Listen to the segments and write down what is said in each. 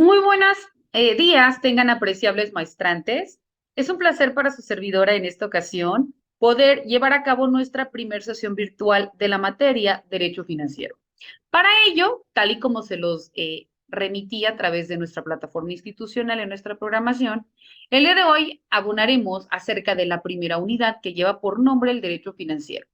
Muy buenas días, tengan apreciables maestrantes. Es un placer para su servidora en esta ocasión poder llevar a cabo nuestra primer sesión virtual de la materia Derecho Financiero. Para ello, tal y como se los remití a través de nuestra plataforma institucional en nuestra programación, el día de hoy abonaremos acerca de la primera unidad que lleva por nombre el Derecho Financiero.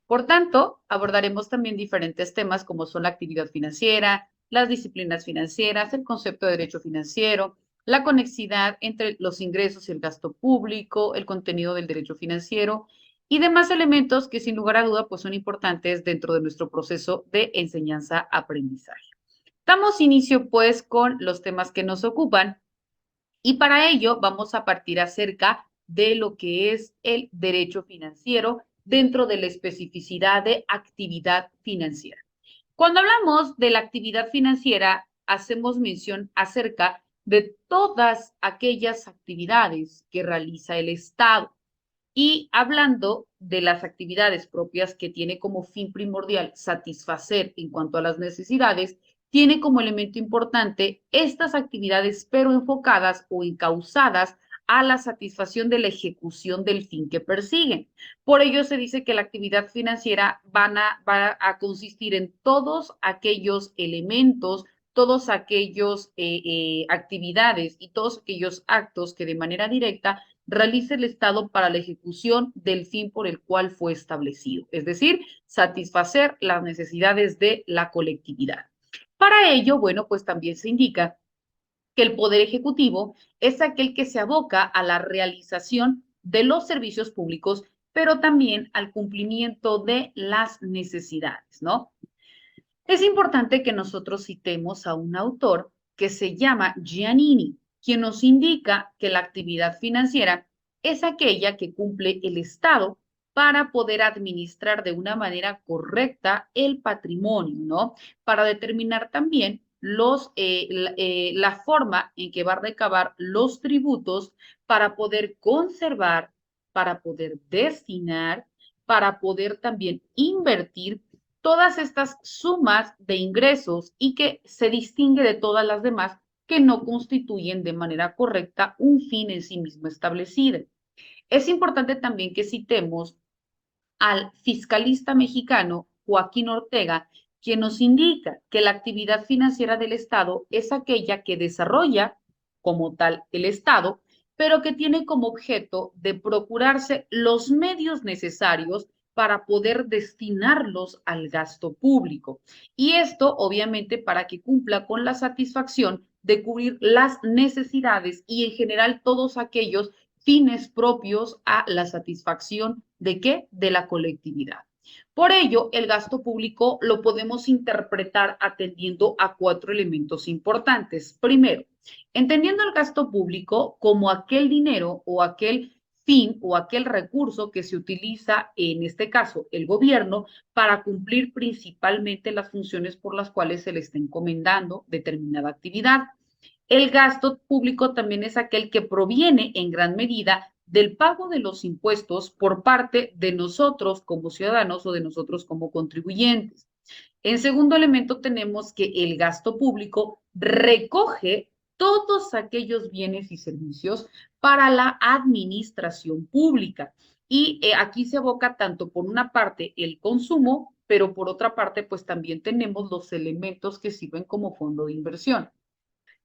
Por tanto, abordaremos también diferentes temas como son la actividad financiera, las disciplinas financieras, el concepto de derecho financiero, la conexidad entre los ingresos y el gasto público, el contenido del derecho financiero y demás elementos que sin lugar a duda pues son importantes dentro de nuestro proceso de enseñanza-aprendizaje. Damos inicio pues con los temas que nos ocupan y para ello vamos a partir acerca de lo que es el derecho financiero dentro de la especificidad de actividad financiera. Cuando hablamos de la actividad financiera, hacemos mención acerca de todas aquellas actividades que realiza el Estado. Y hablando de las actividades propias que tiene como fin primordial satisfacer en cuanto a las necesidades, tiene como elemento importante estas actividades, pero enfocadas o encausadas a la satisfacción de la ejecución del fin que persiguen. Por ello se dice que la actividad financiera va a consistir en todos aquellos elementos, todos aquellos actividades y todos aquellos actos que de manera directa realice el Estado para la ejecución del fin por el cual fue establecido, es decir, satisfacer las necesidades de la colectividad. Para ello, bueno, pues también se indica que el Poder Ejecutivo es aquel que se aboca a la realización de los servicios públicos, pero también al cumplimiento de las necesidades, ¿no? Es importante que nosotros citemos a un autor que se llama Giannini, quien nos indica que la actividad financiera es aquella que cumple el Estado para poder administrar de una manera correcta el patrimonio, ¿no? Para determinar también la forma en que va a recabar los tributos para poder conservar, para poder destinar, para poder también invertir todas estas sumas de ingresos y que se distingue de todas las demás que no constituyen de manera correcta un fin en sí mismo establecido. Es importante también que citemos al fiscalista mexicano Joaquín Ortega, quien nos indica que la actividad financiera del Estado es aquella que desarrolla como tal el Estado, pero que tiene como objeto de procurarse los medios necesarios para poder destinarlos al gasto público. Y esto, obviamente, para que cumpla con la satisfacción de cubrir las necesidades y en general todos aquellos fines propios a la satisfacción de qué? De la colectividad. Por ello, el gasto público lo podemos interpretar atendiendo a cuatro elementos importantes. Primero, entendiendo el gasto público como aquel dinero o aquel fin o aquel recurso que se utiliza, en este caso, el gobierno, para cumplir principalmente las funciones por las cuales se le está encomendando determinada actividad. El gasto público también es aquel que proviene en gran medida del pago de los impuestos por parte de nosotros como ciudadanos o de nosotros como contribuyentes. En segundo elemento tenemos que el gasto público recoge todos aquellos bienes y servicios para la administración pública. Y aquí se aboca tanto por una parte el consumo, pero por otra parte pues también tenemos los elementos que sirven como fondo de inversión.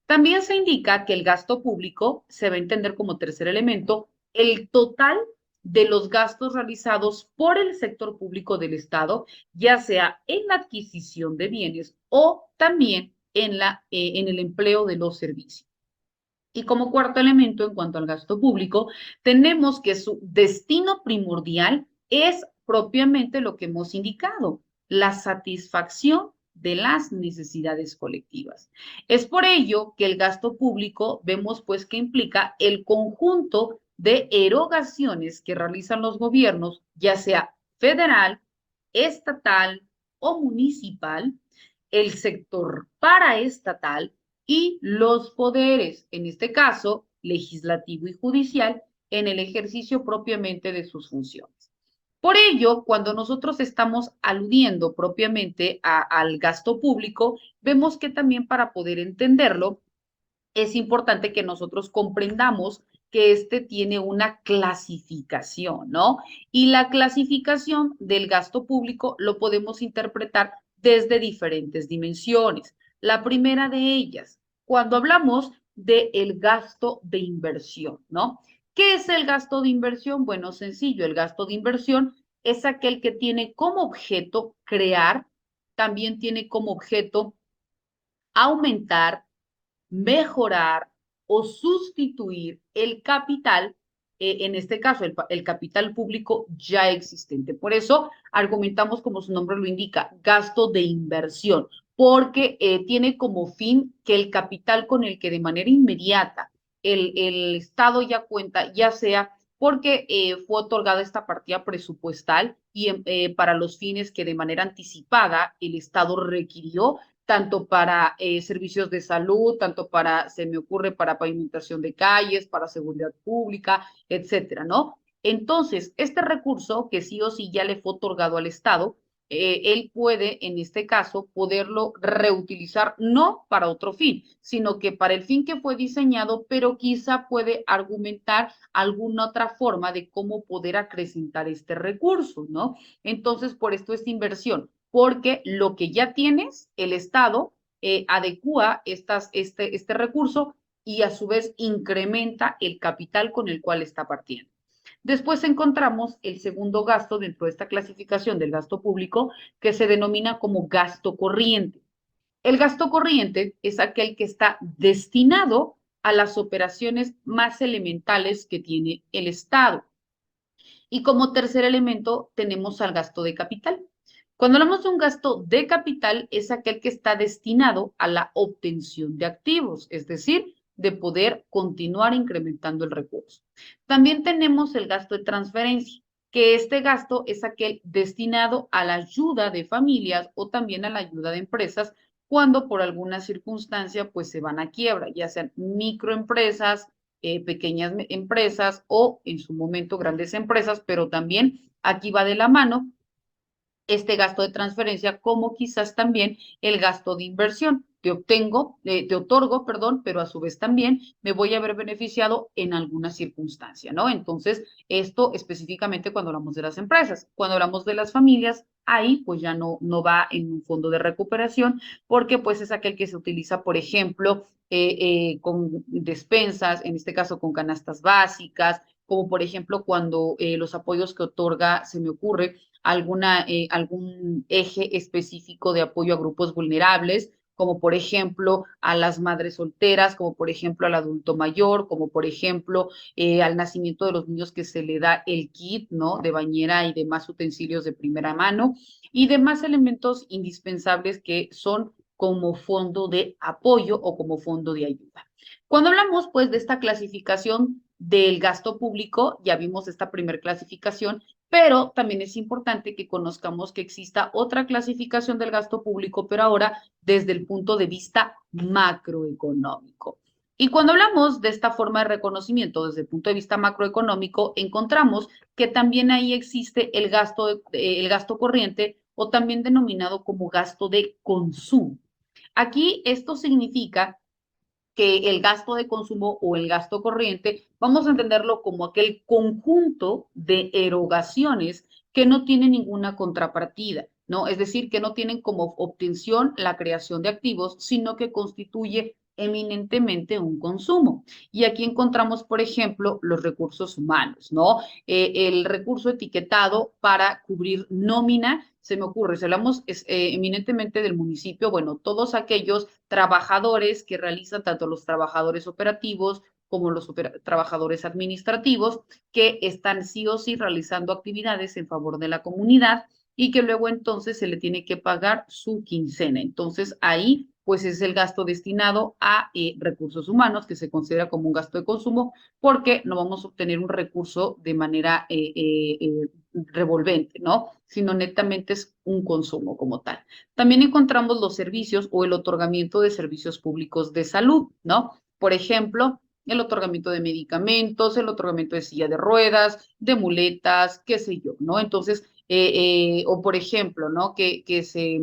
También se indica que el gasto público se va a entender como tercer elemento el total de los gastos realizados por el sector público del Estado, ya sea en la adquisición de bienes o también en el empleo de los servicios. Y como cuarto elemento, en cuanto al gasto público, tenemos que su destino primordial es propiamente lo que hemos indicado, la satisfacción de las necesidades colectivas. Es por ello que el gasto público vemos pues que implica el conjunto de erogaciones que realizan los gobiernos, ya sea federal, estatal o municipal, el sector paraestatal y los poderes, en este caso, legislativo y judicial, en el ejercicio propiamente de sus funciones. Por ello, cuando nosotros estamos aludiendo propiamente al gasto público, vemos que también para poder entenderlo, es importante que nosotros comprendamos que este tiene una clasificación, ¿no? Y la clasificación del gasto público lo podemos interpretar desde diferentes dimensiones. La primera de ellas, cuando hablamos del gasto de inversión, ¿no? ¿Qué es el gasto de inversión? Bueno, sencillo, el gasto de inversión es aquel que tiene como objeto crear, también tiene como objeto aumentar, mejorar o sustituir el capital, en este caso el capital público ya existente. Por eso argumentamos, como su nombre lo indica, gasto de inversión, porque tiene como fin que el capital con el que de manera inmediata el Estado ya cuenta, ya sea porque fue otorgada esta partida presupuestal y para los fines que de manera anticipada el Estado requirió, tanto para servicios de salud, tanto para, se me ocurre, para pavimentación de calles, para seguridad pública, etcétera, ¿no? Entonces, este recurso que sí o sí ya le fue otorgado al Estado, él puede, en este caso, poderlo reutilizar no para otro fin, sino que para el fin que fue diseñado, pero quizá puede argumentar alguna otra forma de cómo poder acrecentar este recurso, ¿no? Entonces, por esto esta inversión, porque lo que ya tienes, el Estado adecua este recurso y a su vez incrementa el capital con el cual está partiendo. Después encontramos el segundo gasto dentro de esta clasificación del gasto público que se denomina como gasto corriente. El gasto corriente es aquel que está destinado a las operaciones más elementales que tiene el Estado. Y como tercer elemento tenemos al gasto de capital. Cuando hablamos de un gasto de capital, es aquel que está destinado a la obtención de activos, es decir, de poder continuar incrementando el recurso. También tenemos el gasto de transferencia, que este gasto es aquel destinado a la ayuda de familias o también a la ayuda de empresas cuando por alguna circunstancia pues se van a quiebra, ya sean microempresas, pequeñas empresas o en su momento grandes empresas, pero también aquí va de la mano este gasto de transferencia como quizás también el gasto de inversión. Te otorgo, perdón, pero a su vez también me voy a ver beneficiado en alguna circunstancia, ¿no? Entonces, esto específicamente cuando hablamos de las empresas. Cuando hablamos de las familias, ahí pues ya no va en un fondo de recuperación, porque pues es aquel que se utiliza, por ejemplo, con despensas, en este caso con canastas básicas, como por ejemplo cuando los apoyos que otorga, se me ocurre, algún eje específico de apoyo a grupos vulnerables, como por ejemplo a las madres solteras, como por ejemplo al adulto mayor, como por ejemplo al nacimiento de los niños que se le da el kit, ¿no? De bañera y demás utensilios de primera mano y demás elementos indispensables que son como fondo de apoyo o como fondo de ayuda. Cuando hablamos pues de esta clasificación del gasto público, ya vimos esta primer clasificación, pero también es importante que conozcamos que exista otra clasificación del gasto público, pero ahora desde el punto de vista macroeconómico. Y cuando hablamos de esta forma de reconocimiento desde el punto de vista macroeconómico, encontramos que también ahí existe el gasto corriente o también denominado como gasto de consumo. Aquí esto significa que el gasto de consumo o el gasto corriente, vamos a entenderlo como aquel conjunto de erogaciones que no tienen ninguna contrapartida, ¿no? Es decir, que no tienen como obtención la creación de activos, sino que constituye eminentemente un consumo. Y aquí encontramos, por ejemplo, los recursos humanos, ¿no? El recurso etiquetado para cubrir nómina, se me ocurre, si hablamos eminentemente del municipio, bueno, todos aquellos trabajadores que realizan tanto los trabajadores operativos como los trabajadores administrativos que están sí o sí realizando actividades en favor de la comunidad y que luego entonces se le tiene que pagar su quincena. Entonces ahí pues es el gasto destinado a recursos humanos que se considera como un gasto de consumo porque no vamos a obtener un recurso de manera revolvente, ¿no? Sino netamente es un consumo como tal. También encontramos los servicios o el otorgamiento de servicios públicos de salud, ¿no? Por ejemplo, el otorgamiento de medicamentos, el otorgamiento de silla de ruedas, de muletas, qué sé yo, ¿no? Entonces, o por ejemplo, ¿no? Que se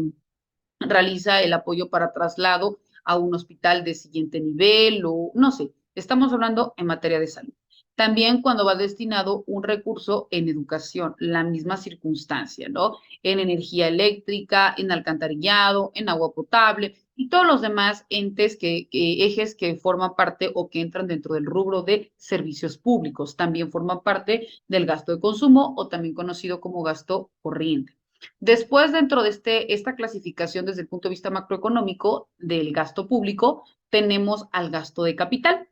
realiza el apoyo para traslado a un hospital de siguiente nivel o no sé, estamos hablando en materia de salud. También cuando va destinado un recurso en educación, la misma circunstancia, ¿no? En energía eléctrica, en alcantarillado, en agua potable y todos los demás ejes que forman parte o que entran dentro del rubro de servicios públicos. También forman parte del gasto de consumo o también conocido como gasto corriente. Después, dentro de esta clasificación desde el punto de vista macroeconómico del gasto público, tenemos al gasto de capital.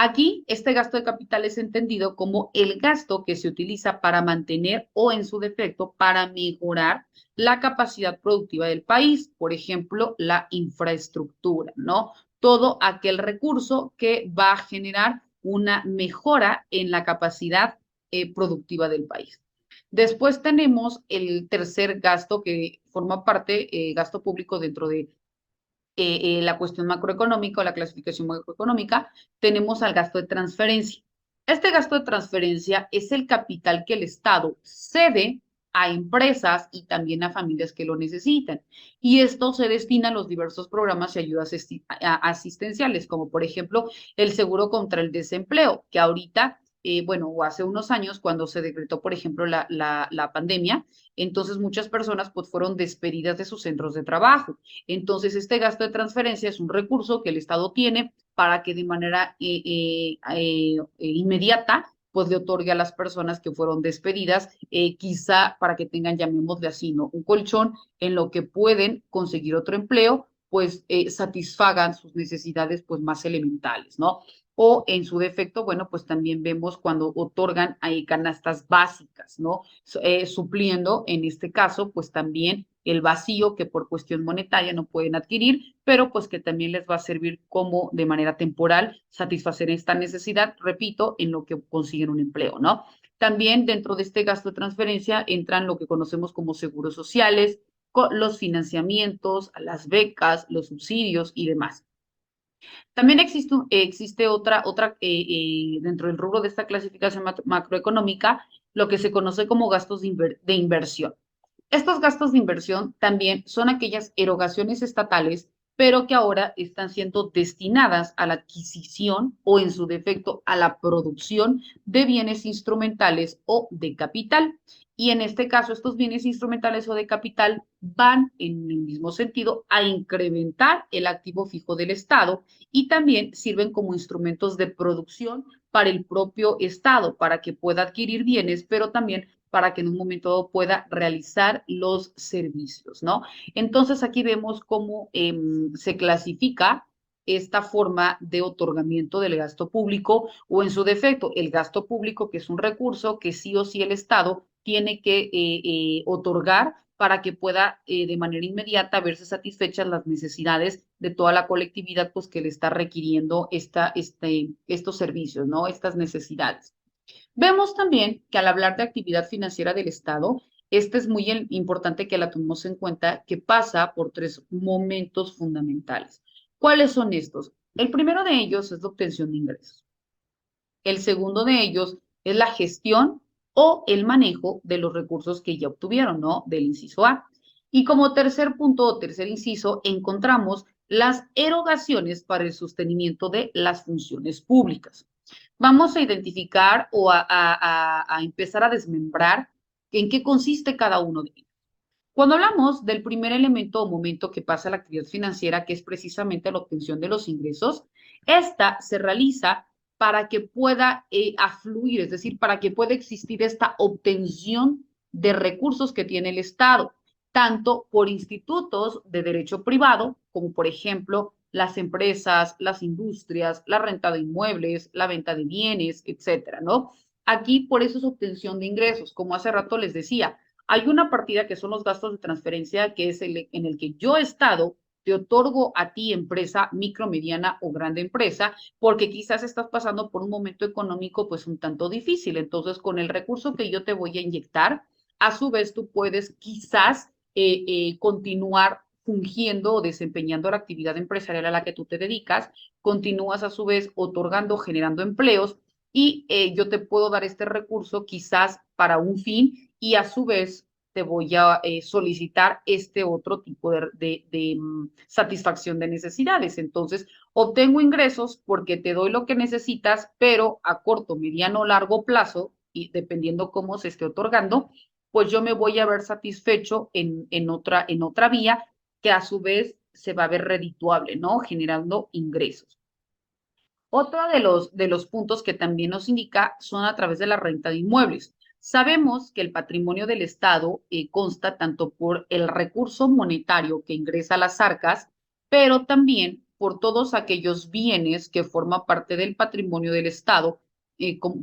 Aquí, este gasto de capital es entendido como el gasto que se utiliza para mantener o, en su defecto, para mejorar la capacidad productiva del país, por ejemplo, la infraestructura, ¿no? Todo aquel recurso que va a generar una mejora en la capacidad productiva del país. Después tenemos el tercer gasto que forma parte, gasto público dentro de la cuestión macroeconómica o la clasificación macroeconómica, tenemos al gasto de transferencia. Este gasto de transferencia es el capital que el Estado cede a empresas y también a familias que lo necesitan. Y esto se destina a los diversos programas y ayudas asistenciales, como por ejemplo el seguro contra el desempleo, que ahorita, bueno, o hace unos años, cuando se decretó, por ejemplo, la pandemia, entonces muchas personas pues fueron despedidas de sus centros de trabajo. Entonces, este gasto de transferencia es un recurso que el Estado tiene para que de manera inmediata pues le otorgue a las personas que fueron despedidas, quizá para que tengan, llamémosle así, ¿no? Un colchón en lo que pueden conseguir otro empleo, pues satisfagan sus necesidades pues más elementales, ¿no? O en su defecto, bueno, pues también vemos cuando otorgan ahí canastas básicas, ¿no? Supliendo en este caso, pues también el vacío que por cuestión monetaria no pueden adquirir, pero pues que también les va a servir como de manera temporal satisfacer esta necesidad, repito, en lo que consiguen un empleo, ¿no? También dentro de este gasto de transferencia entran lo que conocemos como seguros sociales, los financiamientos, las becas, los subsidios y demás. También existe dentro del rubro de esta clasificación macroeconómica, lo que se conoce como gastos de inversión. Estos gastos de inversión también son aquellas erogaciones estatales, pero que ahora están siendo destinadas a la adquisición o, en su defecto, a la producción de bienes instrumentales o de capital. Y en este caso, estos bienes instrumentales o de capital van en el mismo sentido a incrementar el activo fijo del Estado y también sirven como instrumentos de producción para el propio Estado, para que pueda adquirir bienes, pero también para que en un momento dado pueda realizar los servicios, ¿no? Entonces aquí vemos cómo se clasifica esta forma de otorgamiento del gasto público o, en su defecto, el gasto público, que es un recurso que sí o sí el Estado tiene que otorgar para que pueda de manera inmediata verse satisfechas las necesidades de toda la colectividad pues que le está requiriendo estos servicios, ¿no? Estas necesidades. Vemos también que al hablar de actividad financiera del Estado, este es muy importante que la tomemos en cuenta, que pasa por tres momentos fundamentales. ¿Cuáles son estos? El primero de ellos es la obtención de ingresos. El segundo de ellos es la gestión o el manejo de los recursos que ya obtuvieron, ¿no? Del inciso A. Y como tercer punto o tercer inciso, encontramos las erogaciones para el sostenimiento de las funciones públicas. Vamos a identificar o a empezar a desmembrar en qué consiste cada uno de ellos. Cuando hablamos del primer elemento o momento que pasa la actividad financiera, que es precisamente la obtención de los ingresos, esta se realiza para que pueda afluir, es decir, para que pueda existir esta obtención de recursos que tiene el Estado, tanto por institutos de derecho privado, como por ejemplo las empresas, las industrias, la renta de inmuebles, la venta de bienes, etcétera, ¿no? Aquí por eso es obtención de ingresos, como hace rato les decía, hay una partida que son los gastos de transferencia, que es en el que yo, Estado, te otorgo a ti, empresa, micro, mediana o grande empresa, porque quizás estás pasando por un momento económico pues un tanto difícil. Entonces, con el recurso que yo te voy a inyectar, a su vez tú puedes quizás continuar fungiendo o desempeñando la actividad empresarial a la que tú te dedicas, continúas a su vez otorgando, generando empleos y yo te puedo dar este recurso quizás para un fin y a su vez te voy a solicitar este otro tipo de satisfacción de necesidades. Entonces, obtengo ingresos porque te doy lo que necesitas, pero a corto, mediano o largo plazo, y dependiendo cómo se esté otorgando, pues yo me voy a ver satisfecho en otra vía que a su vez se va a ver redituable, ¿no? Generando ingresos. Otro de los puntos que también nos indica son a través de la renta de inmuebles. Sabemos que el patrimonio del Estado consta tanto por el recurso monetario que ingresa a las arcas, pero también por todos aquellos bienes que forman parte del patrimonio del Estado,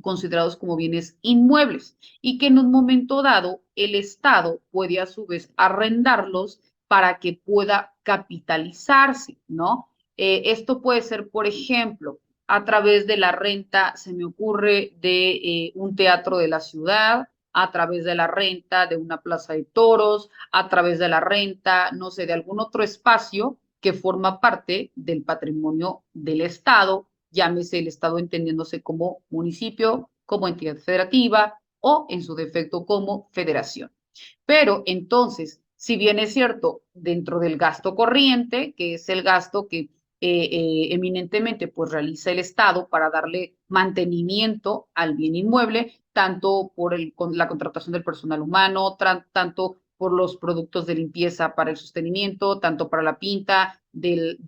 considerados como bienes inmuebles, y que en un momento dado el Estado puede a su vez arrendarlos para que pueda capitalizarse, ¿no? Esto puede ser, por ejemplo, a través de la renta, se me ocurre, de un teatro de la ciudad, a través de la renta de una plaza de toros, a través de la renta, no sé, de algún otro espacio que forma parte del patrimonio del Estado, llámese el Estado entendiéndose como municipio, como entidad federativa o en su defecto como federación. Pero entonces, si bien es cierto, dentro del gasto corriente, que es el gasto que eminentemente pues realiza el Estado para darle mantenimiento al bien inmueble, tanto por la contratación del personal humano, tanto por los productos de limpieza para el sostenimiento, tanto para la pinta de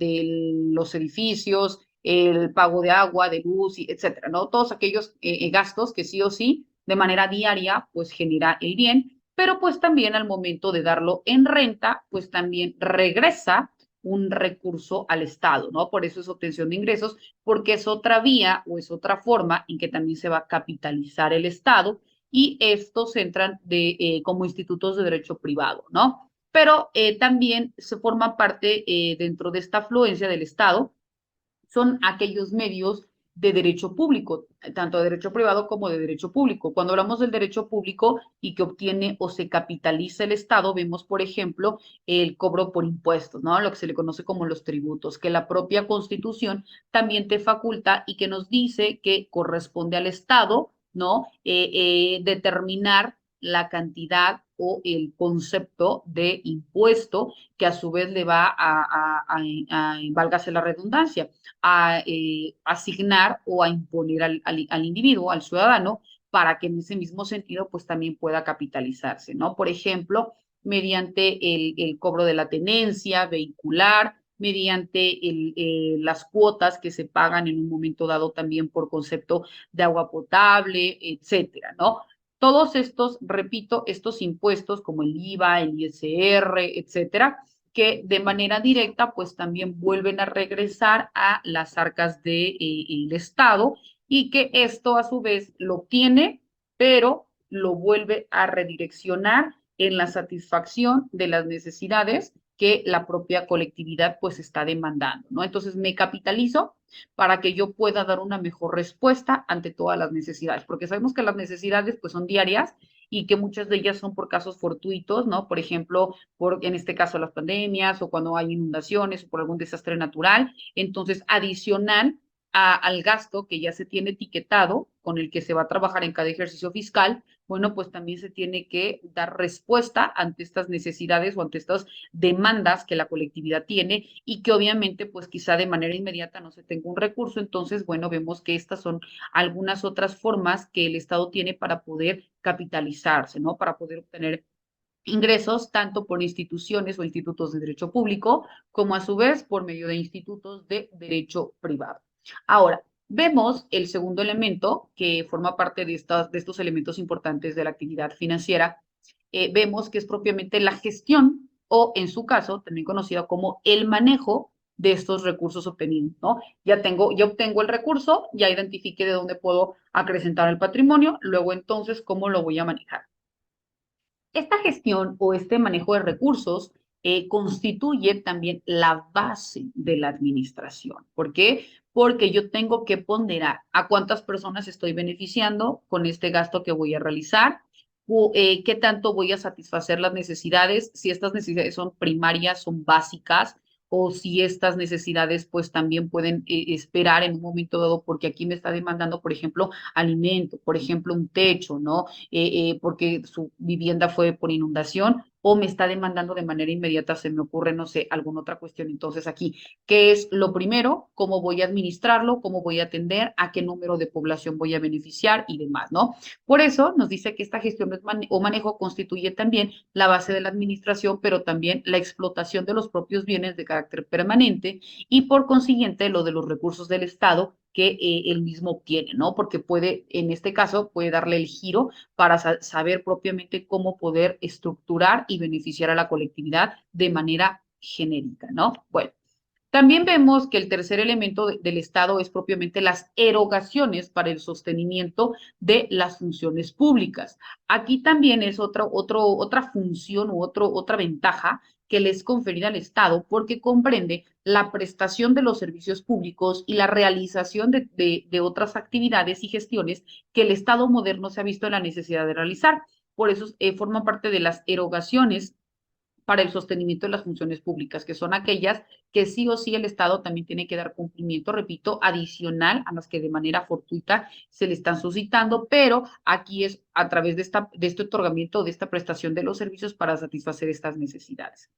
los edificios, el pago de agua, de luz, etcétera, ¿no? Todos aquellos gastos que sí o sí, de manera diaria, pues genera el bien, pero pues también al momento de darlo en renta, pues también regresa un recurso al Estado, ¿no? Por eso es obtención de ingresos, porque es otra vía o es otra forma en que también se va a capitalizar el Estado y estos entran como institutos de derecho privado, ¿no? Pero también se forma parte dentro de esta afluencia del Estado son aquellos medios de derecho público, tanto de derecho privado como de derecho público. Cuando hablamos del derecho público y que obtiene o se capitaliza el Estado, vemos, por ejemplo, el cobro por impuestos, ¿no? Lo que se le conoce como los tributos, que la propia Constitución también te faculta y que nos dice que corresponde al Estado, ¿no? Determinar la cantidad o el concepto de impuesto que a su vez le va válgase la redundancia, asignar o a imponer al individuo, al ciudadano, para que en ese mismo sentido pues también pueda capitalizarse, ¿no? Por ejemplo, mediante el cobro de la tenencia vehicular, mediante las cuotas que se pagan en un momento dado también por concepto de agua potable, etcétera, ¿no? Todos estos, repito, estos impuestos como el IVA, el ISR, etcétera, que de manera directa pues también vuelven a regresar a las arcas del Estado y que esto a su vez lo obtiene, pero lo vuelve a redireccionar en la satisfacción de las necesidades que la propia colectividad pues está demandando, ¿no? Entonces me capitalizo para que yo pueda dar una mejor respuesta ante todas las necesidades, porque sabemos que las necesidades pues son diarias y que muchas de ellas son por casos fortuitos, ¿no? Por ejemplo, en este caso las pandemias o cuando hay inundaciones o por algún desastre natural. Entonces, adicional al gasto que ya se tiene etiquetado, con el que se va a trabajar en cada ejercicio fiscal, bueno, pues también se tiene que dar respuesta ante estas necesidades o ante estas demandas que la colectividad tiene y que obviamente pues quizá de manera inmediata no se tenga un recurso. Entonces, bueno, vemos que estas son algunas otras formas que el Estado tiene para poder capitalizarse, ¿no? Para poder obtener ingresos tanto por instituciones o institutos de derecho público como a su vez por medio de institutos de derecho privado. Ahora, vemos el segundo elemento que forma parte de estos elementos importantes de la actividad financiera. Vemos que es propiamente la gestión o en su caso también conocida como el manejo de estos recursos obtenidos, ¿no? Ya obtengo el recurso, ya identifiqué de dónde puedo acrecentar el patrimonio, luego entonces, ¿cómo lo voy a manejar? Esta gestión o este manejo de recursos constituye también la base de la administración. ¿Por qué? Porque yo tengo que ponderar a cuántas personas estoy beneficiando con este gasto que voy a realizar, qué tanto voy a satisfacer las necesidades, si estas necesidades son primarias, son básicas, o si estas necesidades pues también pueden esperar en un momento dado, porque aquí me está demandando, por ejemplo, alimento, por ejemplo, un techo, ¿no? Porque su vivienda fue por inundación o me está demandando de manera inmediata, se me ocurre, no sé, alguna otra cuestión. Entonces aquí, ¿qué es lo primero? ¿Cómo voy a administrarlo? ¿Cómo voy a atender? ¿A qué número de población voy a beneficiar? Y demás, ¿no? Por eso nos dice que esta gestión o manejo constituye también la base de la administración, pero también la explotación de los propios bienes de carácter permanente y por consiguiente lo de los recursos del Estado que él mismo obtiene, ¿no? Porque puede, en este caso, puede darle el giro para saber propiamente cómo poder estructurar y beneficiar a la colectividad de manera genérica, ¿no? Bueno, también vemos que el tercer elemento del Estado es propiamente las erogaciones para el sostenimiento de las funciones públicas. Aquí también es otra función u otra ventaja que les conferida al Estado porque comprende la prestación de los servicios públicos y la realización de otras actividades y gestiones que el Estado moderno se ha visto en la necesidad de realizar. Por eso forman parte de las erogaciones para el sostenimiento de las funciones públicas, que son aquellas que sí o sí el Estado también tiene que dar cumplimiento, repito, adicional a las que de manera fortuita se le están suscitando, pero aquí es a través de este otorgamiento, de esta prestación de los servicios para satisfacer estas necesidades.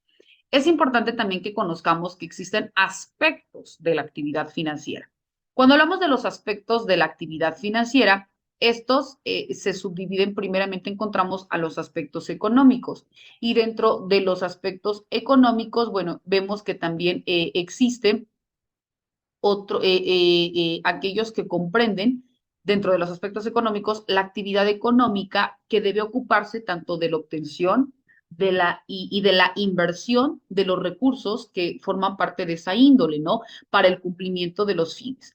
Es importante también que conozcamos que existen aspectos de la actividad financiera. Cuando hablamos de los aspectos de la actividad financiera, estos se subdividen primeramente, encontramos a los aspectos económicos y dentro de los aspectos económicos, bueno, vemos que también existen aquellos que comprenden dentro de los aspectos económicos la actividad económica que debe ocuparse tanto de la obtención y de la inversión de los recursos que forman parte de esa índole, ¿no? Para el cumplimiento de los fines.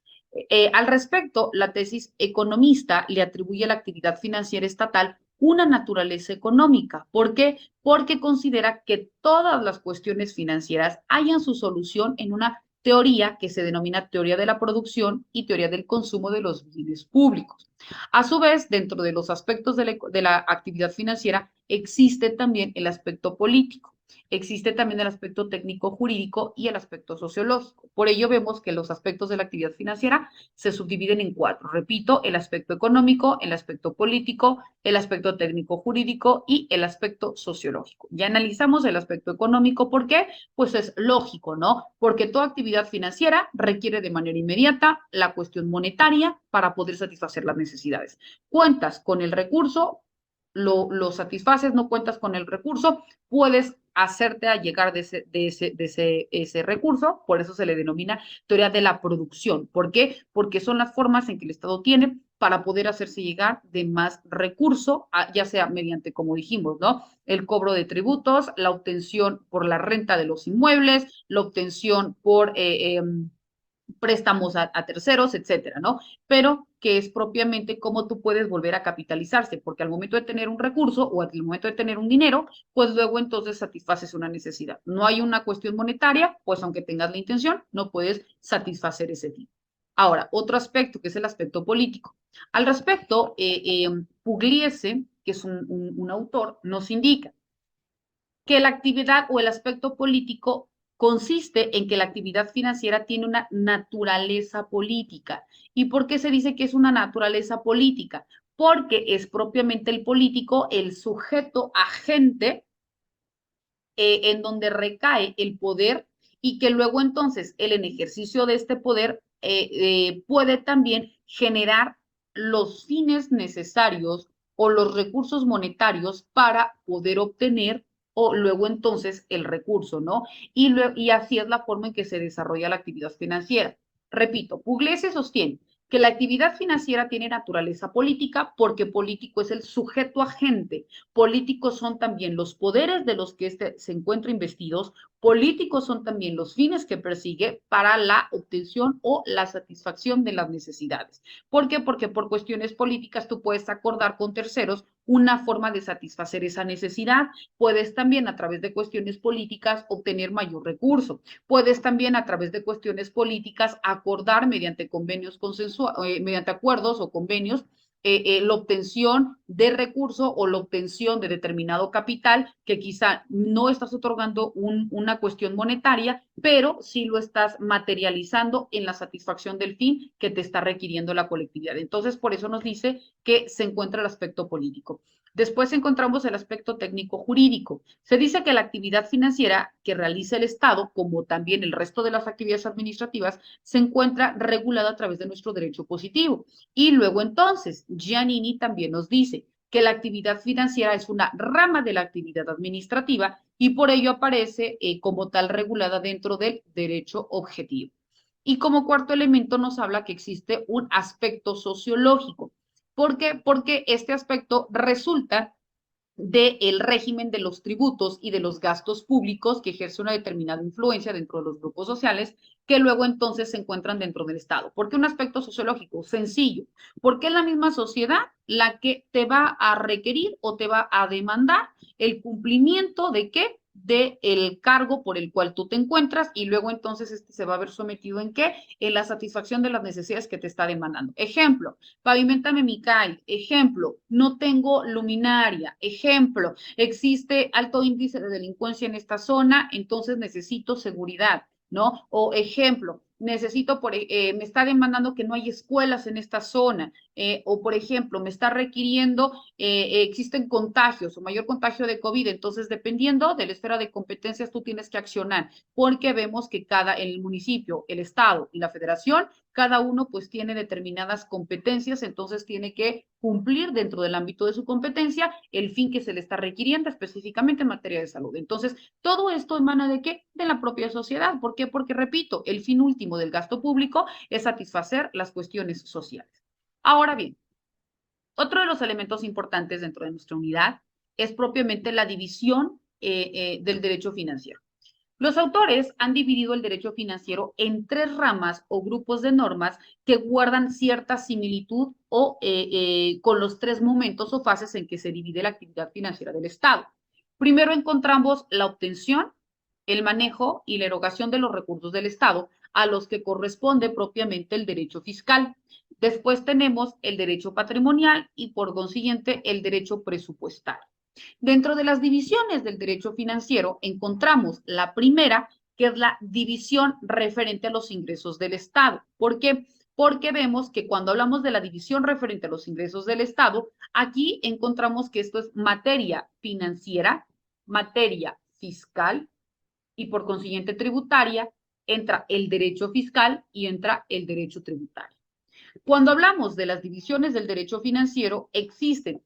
Al respecto, la tesis economista le atribuye a la actividad financiera estatal una naturaleza económica. ¿Por qué? Porque considera que todas las cuestiones financieras hallan su solución en una teoría que se denomina teoría de la producción y teoría del consumo de los bienes públicos. A su vez, dentro de los aspectos de la actividad financiera, existe también el aspecto político. Existe también el aspecto técnico jurídico y el aspecto sociológico. Por ello vemos que los aspectos de la actividad financiera se subdividen en cuatro. Repito, el aspecto económico, el aspecto político, el aspecto técnico jurídico y el aspecto sociológico. Ya analizamos el aspecto económico. ¿Por qué? Pues es lógico, ¿no? Porque toda actividad financiera requiere de manera inmediata la cuestión monetaria para poder satisfacer las necesidades. Cuentas con el recurso, lo satisfaces, no cuentas con el recurso, puedes hacerte a llegar ese recurso, por eso se le denomina teoría de la producción. ¿Por qué? Porque son las formas en que el Estado tiene para poder hacerse llegar de más recurso, ya sea mediante, como dijimos, ¿no? El cobro de tributos, la obtención por la renta de los inmuebles, la obtención por préstamos a terceros, etcétera, ¿no? Pero que es propiamente cómo tú puedes volver a capitalizarse, porque al momento de tener un recurso o al momento de tener un dinero, pues luego entonces satisfaces una necesidad. No hay una cuestión monetaria, pues aunque tengas la intención, no puedes satisfacer ese tipo. Ahora, otro aspecto que es el aspecto político. Al respecto, Pugliese, que es un autor, nos indica que la actividad o el aspecto político consiste en que la actividad financiera tiene una naturaleza política. ¿Y por qué se dice que es una naturaleza política? Porque es propiamente el político el sujeto agente en donde recae el poder y que luego entonces él en ejercicio de este poder puede también generar los fines necesarios o los recursos monetarios para poder obtener o luego entonces el recurso, ¿no? Y así es la forma en que se desarrolla la actividad financiera. Repito, Pugliese sostiene que la actividad financiera tiene naturaleza política porque político es el sujeto agente, políticos son también los poderes de los que se encuentran investidos, políticos son también los fines que persigue para la obtención o la satisfacción de las necesidades. ¿Por qué? Porque por cuestiones políticas tú puedes acordar con terceros una forma de satisfacer esa necesidad. Puedes también a través de cuestiones políticas obtener mayor recurso. Puedes también a través de cuestiones políticas acordar mediante convenios mediante acuerdos o convenios la obtención de recurso o la obtención de determinado capital que quizá no estás otorgando una cuestión monetaria, pero sí lo estás materializando en la satisfacción del fin que te está requiriendo la colectividad. Entonces, por eso nos dice que se encuentra el aspecto político. Después encontramos el aspecto técnico-jurídico. Se dice que la actividad financiera que realiza el Estado, como también el resto de las actividades administrativas, se encuentra regulada a través de nuestro derecho positivo. Y luego entonces, Giannini también nos dice que la actividad financiera es una rama de la actividad administrativa y por ello aparece como tal regulada dentro del derecho objetivo. Y como cuarto elemento nos habla que existe un aspecto sociológico. ¿Por qué? Porque este aspecto resulta del régimen de los tributos y de los gastos públicos que ejerce una determinada influencia dentro de los grupos sociales que luego entonces se encuentran dentro del Estado. ¿Por qué un aspecto sociológico? Sencillo, porque es la misma sociedad la que te va a requerir o te va a demandar el cumplimiento de qué? De el cargo por el cual tú te encuentras y luego entonces este se va a ver sometido en qué? En la satisfacción de las necesidades que te está demandando. Ejemplo, pavimentame mi calle. Ejemplo, no tengo luminaria. Ejemplo, existe alto índice de delincuencia en esta zona, entonces necesito seguridad, ¿no? O ejemplo, necesito, me está demandando que no hay escuelas en esta zona, o por ejemplo, me está requiriendo, existen contagios o mayor contagio de COVID, entonces dependiendo de la esfera de competencias tú tienes que accionar, porque vemos que el municipio, el estado y la federación cada uno pues tiene determinadas competencias, entonces tiene que cumplir dentro del ámbito de su competencia el fin que se le está requiriendo específicamente en materia de salud. Entonces, todo esto emana de qué? De la propia sociedad. ¿Por qué? Porque, repito, el fin último del gasto público es satisfacer las cuestiones sociales. Ahora bien, otro de los elementos importantes dentro de nuestra unidad es propiamente la división del derecho financiero. Los autores han dividido el derecho financiero en tres ramas o grupos de normas que guardan cierta similitud o con los tres momentos o fases en que se divide la actividad financiera del Estado. Primero encontramos la obtención, el manejo y la erogación de los recursos del Estado, a los que corresponde propiamente el derecho fiscal. Después tenemos el derecho patrimonial y por consiguiente el derecho presupuestario. Dentro de las divisiones del derecho financiero encontramos la primera, que es la división referente a los ingresos del Estado. ¿Por qué? Porque vemos que cuando hablamos de la división referente a los ingresos del Estado, aquí encontramos que esto es materia financiera, materia fiscal y por consiguiente tributaria, entra el derecho fiscal y entra el derecho tributario. Cuando hablamos de las divisiones del derecho financiero, existen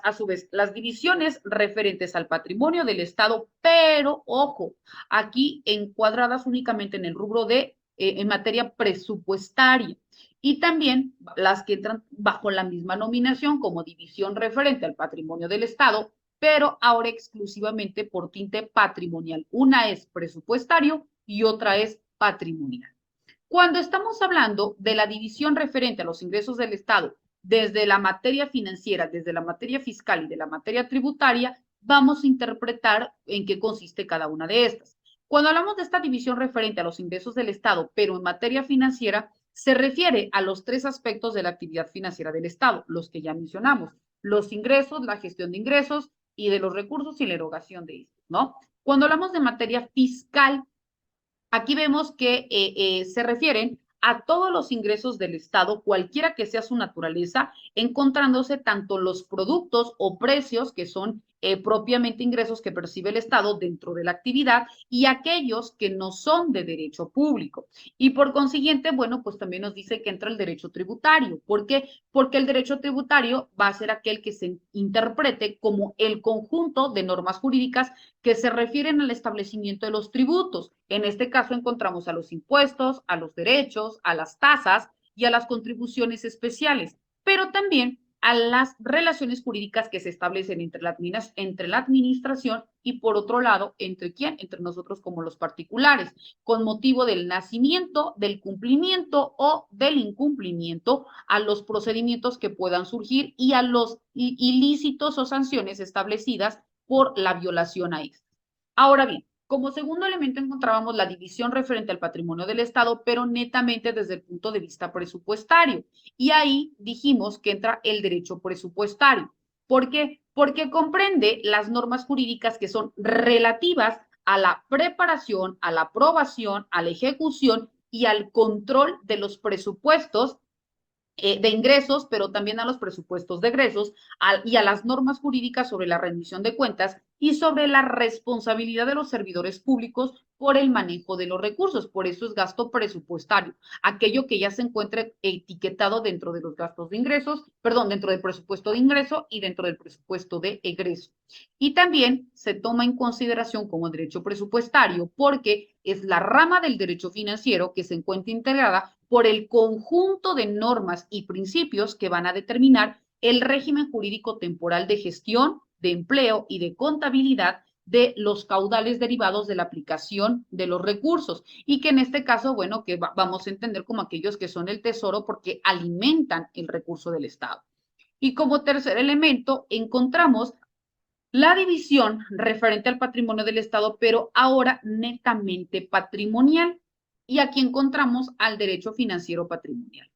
a su vez, las divisiones referentes al patrimonio del Estado, pero ojo, aquí encuadradas únicamente en el rubro de en materia presupuestaria. Y también las que entran bajo la misma nominación como división referente al patrimonio del Estado, pero ahora exclusivamente por tinte patrimonial. Una es presupuestario y otra es patrimonial. Cuando estamos hablando de la división referente a los ingresos del Estado desde la materia financiera, desde la materia fiscal y de la materia tributaria, vamos a interpretar en qué consiste cada una de estas. Cuando hablamos de esta división referente a los ingresos del Estado, pero en materia financiera, se refiere a los tres aspectos de la actividad financiera del Estado, los que ya mencionamos, los ingresos, la gestión de ingresos y de los recursos y la erogación de estos, ¿no? Cuando hablamos de materia fiscal, aquí vemos que se refieren a todos los ingresos del Estado, cualquiera que sea su naturaleza, encontrándose tanto los productos o precios que son propiamente ingresos que percibe el Estado dentro de la actividad y aquellos que no son de derecho público. Y por consiguiente, bueno, pues también nos dice que entra el derecho tributario. ¿Por qué? Porque el derecho tributario va a ser aquel que se interprete como el conjunto de normas jurídicas que se refieren al establecimiento de los tributos. En este caso encontramos a los impuestos, a los derechos, a las tasas y a las contribuciones especiales, pero también a las relaciones jurídicas que se establecen entre la administración y por otro lado, ¿entre quién? Entre nosotros como los particulares, con motivo del nacimiento, del cumplimiento o del incumplimiento a los procedimientos que puedan surgir y a los ilícitos o sanciones establecidas por la violación a estas. Ahora bien, Como segundo elemento encontrábamos la división referente al patrimonio del Estado, pero netamente desde el punto de vista presupuestario. Y ahí dijimos que entra el derecho presupuestario. ¿Por qué? Porque comprende las normas jurídicas que son relativas a la preparación, a la aprobación, a la ejecución y al control de los presupuestos de ingresos, pero también a los presupuestos de egresos y a las normas jurídicas sobre la rendición de cuentas y sobre la responsabilidad de los servidores públicos por el manejo de los recursos. Por eso es gasto presupuestario, aquello que ya se encuentre etiquetado dentro de los gastos de ingresos, perdón, dentro del presupuesto de ingreso y dentro del presupuesto de egreso. Y también se toma en consideración como derecho presupuestario porque es la rama del derecho financiero que se encuentra integrada por el conjunto de normas y principios que van a determinar el régimen jurídico temporal de gestión, de empleo y de contabilidad de los caudales derivados de la aplicación de los recursos y que en este caso, bueno, que vamos a entender como aquellos que son el tesoro porque alimentan el recurso del Estado. Y como tercer elemento encontramos la división referente al patrimonio del Estado, pero ahora netamente patrimonial. Y aquí encontramos al derecho financiero patrimonial.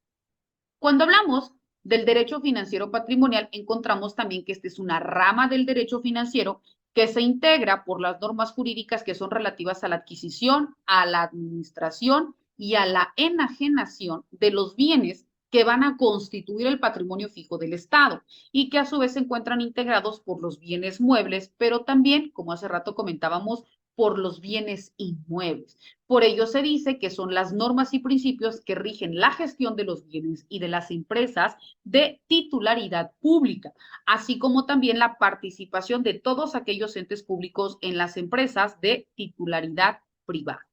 Cuando hablamos del derecho financiero patrimonial, encontramos también que esta es una rama del derecho financiero que se integra por las normas jurídicas que son relativas a la adquisición, a la administración y a la enajenación de los bienes que van a constituir el patrimonio fijo del Estado y que a su vez se encuentran integrados por los bienes muebles, pero también, como hace rato comentábamos, por los bienes inmuebles. Por ello se dice que son las normas y principios que rigen la gestión de los bienes y de las empresas de titularidad pública, así como también la participación de todos aquellos entes públicos en las empresas de titularidad privada.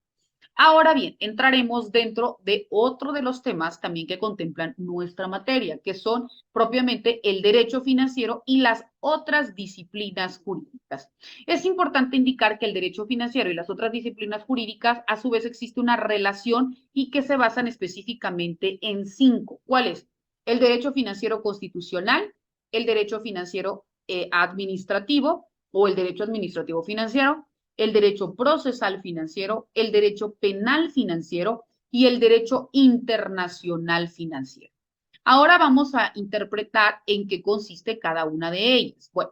Ahora bien, entraremos dentro de otro de los temas también que contemplan nuestra materia, que son propiamente el derecho financiero y las otras disciplinas jurídicas. Es importante indicar que el derecho financiero y las otras disciplinas jurídicas, a su vez, existe una relación y que se basan específicamente en 5. ¿Cuál es? El derecho financiero constitucional, el derecho financiero administrativo o el derecho administrativo financiero, el derecho procesal financiero, el derecho penal financiero y el derecho internacional financiero. Ahora vamos a interpretar en qué consiste cada una de ellas. Bueno,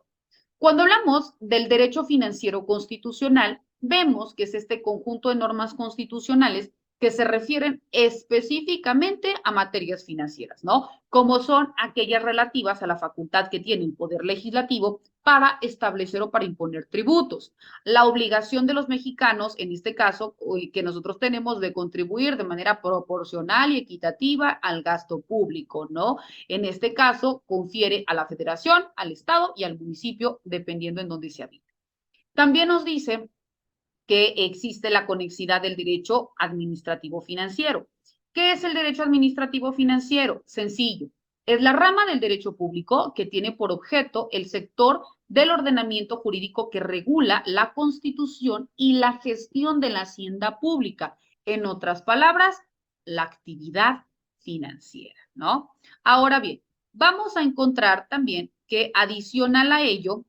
cuando hablamos del derecho financiero constitucional, vemos que es este conjunto de normas constitucionales que se refieren específicamente a materias financieras, ¿no? Como son aquellas relativas a la facultad que tiene el Poder Legislativo para establecer o para imponer tributos. La obligación de los mexicanos, en este caso, que nosotros tenemos de contribuir de manera proporcional y equitativa al gasto público, ¿no? En este caso, confiere a la federación, al estado y al municipio, dependiendo en dónde se habita. También nos dice que existe la conexidad del derecho administrativo financiero. ¿Qué es el derecho administrativo financiero? Sencillo. Es la rama del derecho público que tiene por objeto el sector del ordenamiento jurídico que regula la constitución y la gestión de la hacienda pública. En otras palabras, la actividad financiera, ¿no? Ahora bien, vamos a encontrar también que adicional a ello,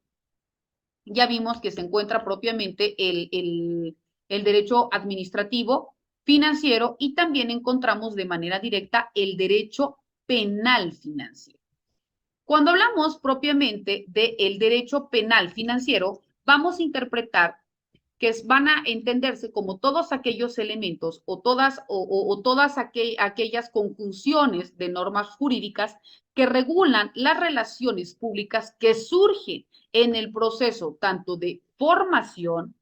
ya vimos que se encuentra propiamente el derecho administrativo financiero y también encontramos de manera directa el derecho penal financiero. Cuando hablamos propiamente del derecho penal financiero, vamos a interpretar que van a entenderse como todos aquellos elementos o todas aquellas conjunciones de normas jurídicas que regulan las relaciones públicas que surgen en el proceso tanto de formación,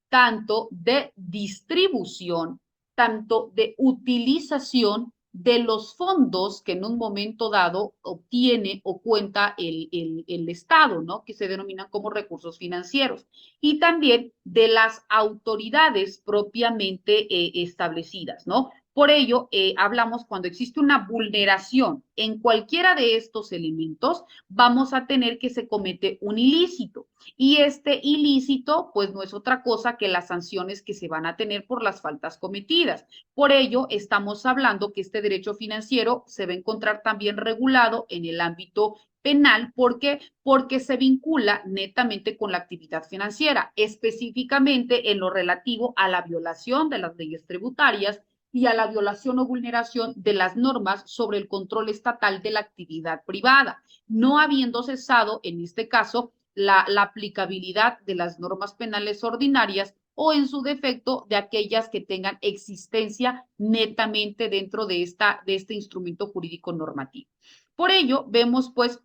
tanto de distribución, tanto de utilización de los fondos que en un momento dado obtiene o cuenta el Estado, ¿no? Que se denominan como recursos financieros, y también de las autoridades propiamente establecidas, ¿no? Por ello, hablamos cuando existe una vulneración en cualquiera de estos elementos, vamos a tener que se comete un ilícito. Y este ilícito, pues no es otra cosa que las sanciones que se van a tener por las faltas cometidas. Por ello, estamos hablando que este derecho financiero se va a encontrar también regulado en el ámbito penal. ¿Por qué? Porque se vincula netamente con la actividad financiera, específicamente en lo relativo a la violación de las leyes tributarias y a la violación o vulneración de las normas sobre el control estatal de la actividad privada, no habiendo cesado, en este caso, la aplicabilidad de las normas penales ordinarias o en su defecto de aquellas que tengan existencia netamente dentro de este instrumento jurídico normativo. Por ello, vemos pues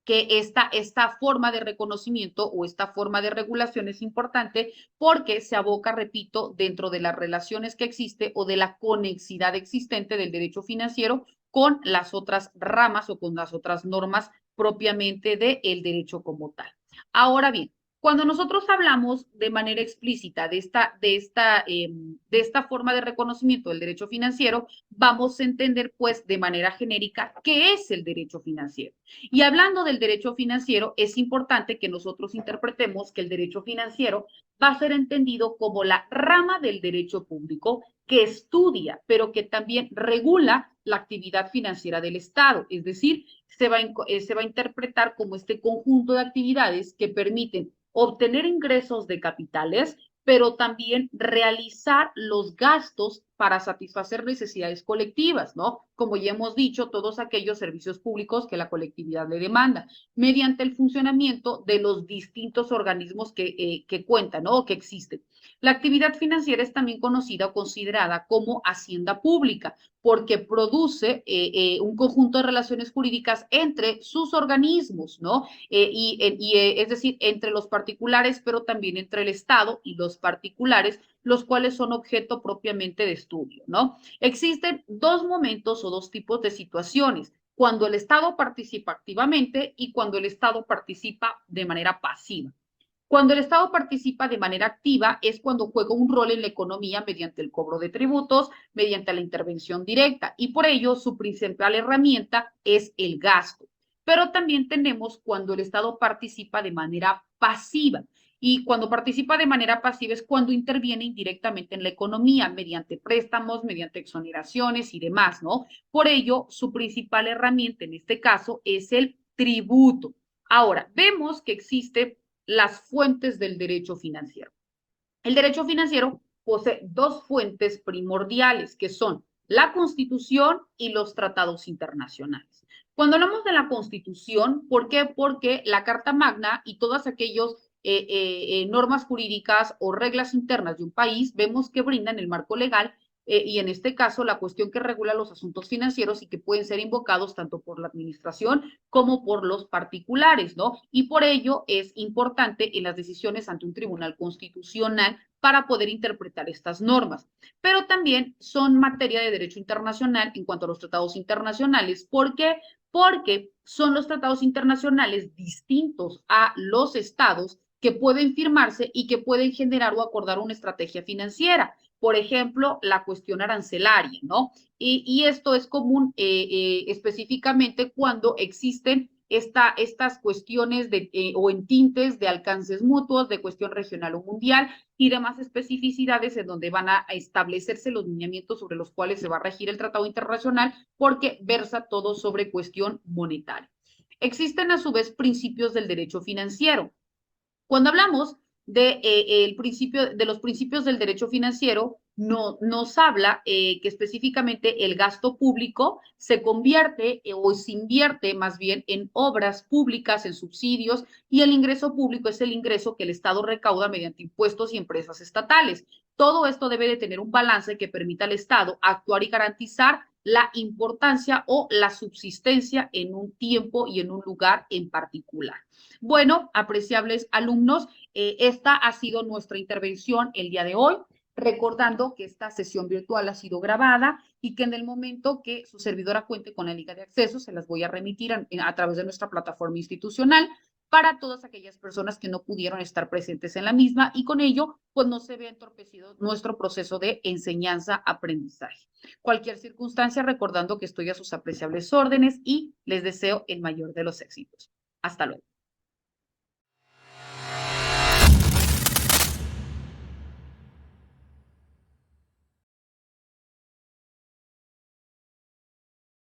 que esta forma de reconocimiento o esta forma de regulación es importante porque se aboca, repito, dentro de las relaciones que existe o de la conexidad existente del derecho financiero con las otras ramas o con las otras normas propiamente del derecho como tal. Ahora bien, cuando nosotros hablamos de manera explícita de esta forma de reconocimiento del derecho financiero, vamos a entender pues de manera genérica qué es el derecho financiero. Y hablando del derecho financiero, es importante que nosotros interpretemos que el derecho financiero va a ser entendido como la rama del derecho público que estudia, pero que también regula la actividad financiera del Estado. Es decir, se va a interpretar como este conjunto de actividades que permiten obtener ingresos de capitales, pero también realizar los gastos para satisfacer necesidades colectivas, ¿no? Como ya hemos dicho, todos aquellos servicios públicos que la colectividad le demanda, mediante el funcionamiento de los distintos organismos que cuentan, ¿no? Que existen. La actividad financiera es también conocida o considerada como hacienda pública, porque produce un conjunto de relaciones jurídicas entre sus organismos, ¿no? Es decir, entre los particulares, pero también entre el Estado y los particulares, los cuales son objeto propiamente de estudio, ¿no? Existen dos momentos o dos tipos de situaciones, cuando el Estado participa activamente y cuando el Estado participa de manera pasiva. Cuando el Estado participa de manera activa es cuando juega un rol en la economía mediante el cobro de tributos, mediante la intervención directa, y por ello su principal herramienta es el gasto. Pero también tenemos cuando el Estado participa de manera pasiva. Y cuando participa de manera pasiva es cuando interviene indirectamente en la economía, mediante préstamos, mediante exoneraciones y demás, ¿no? Por ello, su principal herramienta en este caso es el tributo. Ahora, vemos que existe las fuentes del derecho financiero. El derecho financiero posee dos fuentes primordiales, que son la Constitución y los tratados internacionales. Cuando hablamos de la Constitución, ¿por qué? Porque la Carta Magna y todas aquellas normas jurídicas o reglas internas de un país, vemos que brindan el marco legal y en este caso la cuestión que regula los asuntos financieros y que pueden ser invocados tanto por la administración como por los particulares, ¿no? Y por ello es importante en las decisiones ante un tribunal constitucional para poder interpretar estas normas. Pero también son materia de derecho internacional en cuanto a los tratados internacionales. ¿Por qué? Porque son los tratados internacionales distintos a los estados que pueden firmarse y que pueden generar o acordar una estrategia financiera. Por ejemplo, la cuestión arancelaria, ¿no? Y esto es común específicamente cuando existen estas cuestiones o entintes de alcances mutuos, de cuestión regional o mundial y demás especificidades en donde van a establecerse los lineamientos sobre los cuales se va a regir el tratado internacional porque versa todo sobre cuestión monetaria. Existen a su vez principios del derecho financiero. Cuando hablamos de los principios del derecho financiero, nos habla que específicamente el gasto público se convierte o se invierte más bien en obras públicas, en subsidios, y el ingreso público es el ingreso que el Estado recauda mediante impuestos y empresas estatales. Todo esto debe de tener un balance que permita al Estado actuar y garantizar la importancia o la subsistencia en un tiempo y en un lugar en particular. Bueno, apreciables alumnos, esta ha sido nuestra intervención el día de hoy, recordando que esta sesión virtual ha sido grabada y que en el momento que su servidora cuente con la liga de acceso, se las voy a remitir a través de nuestra plataforma institucional para todas aquellas personas que no pudieron estar presentes en la misma y con ello, pues no se vea entorpecido nuestro proceso de enseñanza-aprendizaje. Cualquier circunstancia, recordando que estoy a sus apreciables órdenes y les deseo el mayor de los éxitos. Hasta luego.